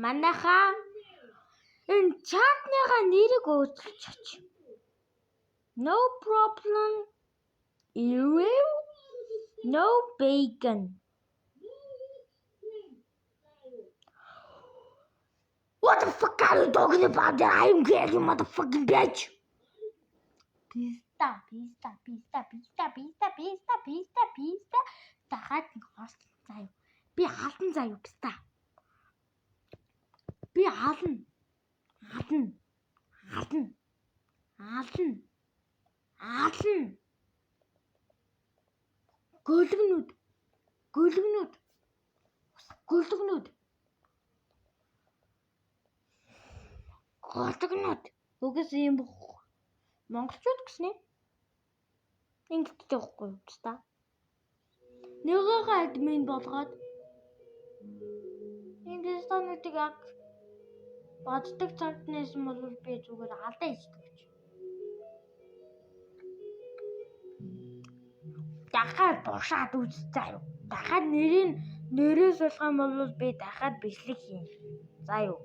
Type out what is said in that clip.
Манайхаа энэ чатныхаа нэрийг өөрчилчих. No problem. No bacon. What the fuck are you talking about? I'm getting motherfucking bitch. Pizza. Дахиад нэг хослон заяа. Би халдан заяа пизza. Би хална. Гөлгнүүд. Угс юм бох. Монголчууд гэснэ. Ингээд явахгүй юу та? Нэгэн админ болгоод энэ стануудыг яг боддог цагт нээсэн бол би зүгээр алдаа хийчихвч. Дахиад бушаад үзтээ юу? Дахиад нэрээ суулгах юм бол би дахиад бичлэг хийн. За юу?